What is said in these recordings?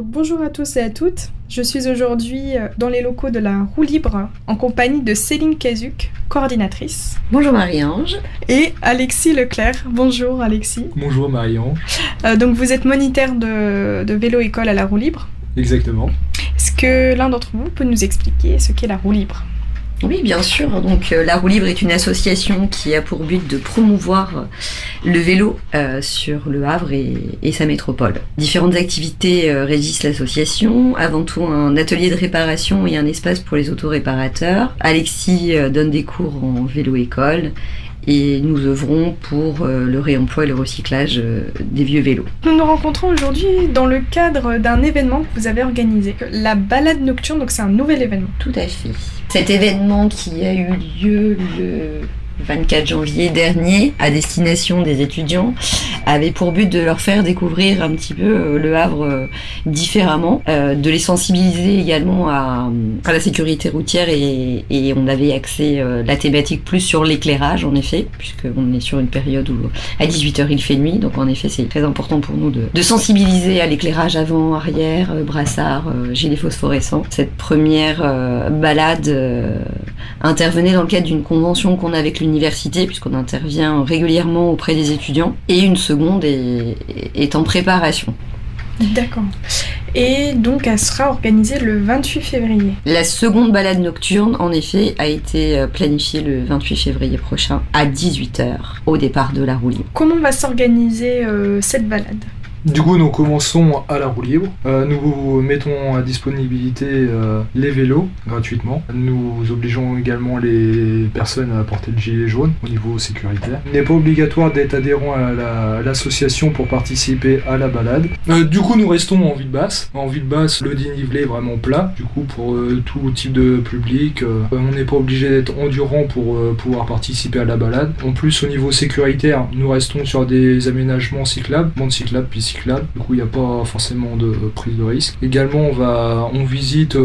Donc, bonjour à tous et à toutes. Je suis aujourd'hui dans les locaux de la Roue Libre en compagnie de Céline Cazuk, coordinatrice. Bonjour Marie-Ange. Et Alexis Leclerc. Bonjour Alexis. Bonjour Marie-Ange. Donc vous êtes moniteur de vélo-école à la Roue Libre. Exactement. Est-ce que l'un d'entre vous peut nous expliquer ce qu'est la Roue Libre ? Oui, bien sûr. Donc, la Roue Libre est une association qui a pour but de promouvoir le vélo sur Le Havre et sa métropole. Différentes activités régissent l'association. Avant tout, un atelier de réparation et un espace pour les autoréparateurs. Alexis donne des cours en vélo-école. Et nous œuvrons pour le réemploi et le recyclage des vieux vélos. Nous nous rencontrons aujourd'hui dans le cadre d'un événement que vous avez organisé, la balade nocturne, donc c'est un nouvel événement. Tout à fait. Cet événement qui a eu lieu le 24 janvier dernier à destination des étudiants avait pour but de leur faire découvrir un petit peu le Havre différemment, de les sensibiliser également à la sécurité routière et on avait axé la thématique plus sur l'éclairage en effet, puisqu'on est sur une période où à 18h il fait nuit, donc en effet c'est très important pour nous de sensibiliser à l'éclairage avant, arrière, brassard, gilet phosphorescent. Cette première balade intervenait dans le cadre d'une convention qu'on a avec l'université, puisqu'on intervient régulièrement auprès des étudiants, et une seconde est en préparation. D'accord. Et donc elle sera organisée le 28 février. La seconde balade nocturne, en effet, a été planifiée le 28 février prochain à 18h au départ de la Roue Libre. Comment va s'organiser cette balade ? Du coup, nous commençons à la Roue Libre. Nous mettons à disponibilité les vélos gratuitement. Nous obligeons également les personnes à porter le gilet jaune au niveau sécuritaire. Il n'est pas obligatoire d'être adhérent à l'association pour participer à la balade. Du coup, nous restons en ville basse. En ville basse, le dénivelé est vraiment plat. Du coup, pour tout type de public, on n'est pas obligé d'être endurant pour pouvoir participer à la balade. En plus, au niveau sécuritaire, nous restons sur des aménagements cyclables, bandes cyclables puis cyclable, du coup il n'y a pas forcément de prise de risque. Également on visite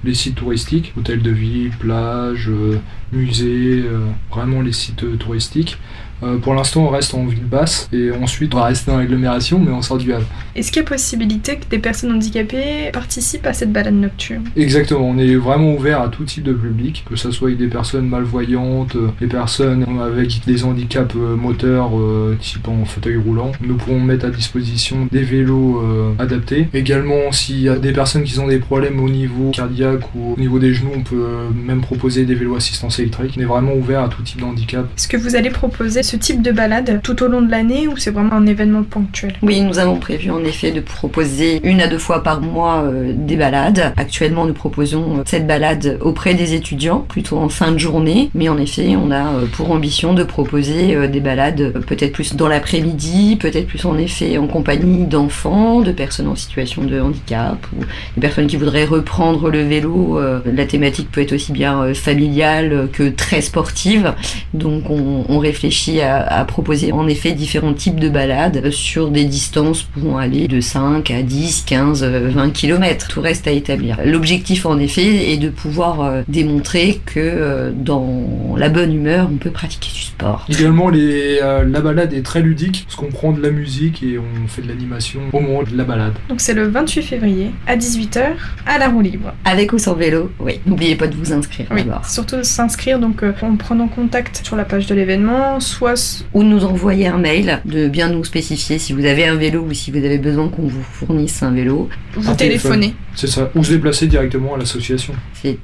les sites touristiques, hôtels de ville, plages, musées, vraiment les sites touristiques. Pour l'instant on reste en ville basse et ensuite on va rester dans l'agglomération mais on sort du Havre. Est-ce qu'il y a possibilité que des personnes handicapées participent à cette balade nocturne ? Exactement, on est vraiment ouvert à tout type de public, que ce soit avec des personnes malvoyantes, des personnes avec des handicaps moteurs type en fauteuil roulant. Nous pourrons mettre à disposition des vélos adaptés. Également s'il y a des personnes qui ont des problèmes au niveau cardiaque ou au niveau des genoux, on peut même proposer des vélos assistance électrique. On est vraiment ouvert à tout type de handicap. Est-ce que vous allez proposer ce type de balade tout au long de l'année ou c'est vraiment un événement ponctuel ? Oui, nous avons prévu en effet de proposer 1 à 2 fois par mois des balades. Actuellement, nous proposons cette balade auprès des étudiants, plutôt en fin de journée, mais en effet, on a pour ambition de proposer des balades peut-être plus dans l'après-midi, peut-être plus en effet en compagnie d'enfants, de personnes en situation de handicap ou des personnes qui voudraient reprendre le vélo. La thématique peut être aussi bien familiale que très sportive, donc on réfléchit à proposer en effet différents types de balades sur des distances pouvant aller de 5 à 10, 15, 20 km. Tout reste à établir. L'objectif en effet est de pouvoir démontrer que dans la bonne humeur, on peut pratiquer du sport. Également, la balade est très ludique parce qu'on prend de la musique et on fait de l'animation au moment de la balade. Donc c'est le 28 février à 18h à la Roue Libre. Avec ou sans vélo, oui. N'oubliez pas de vous inscrire d'abord. Surtout s'inscrire donc en prenant contact sur la page de l'événement, soit ou nous envoyer un mail, de bien nous spécifier si vous avez un vélo ou si vous avez besoin qu'on vous fournisse un vélo. Vous téléphonez. C'est ça, ou se déplacer directement à l'association. C'est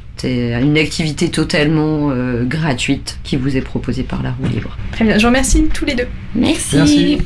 une activité totalement gratuite qui vous est proposée par la Roue Libre. Très bien, je vous remercie tous les deux. Merci.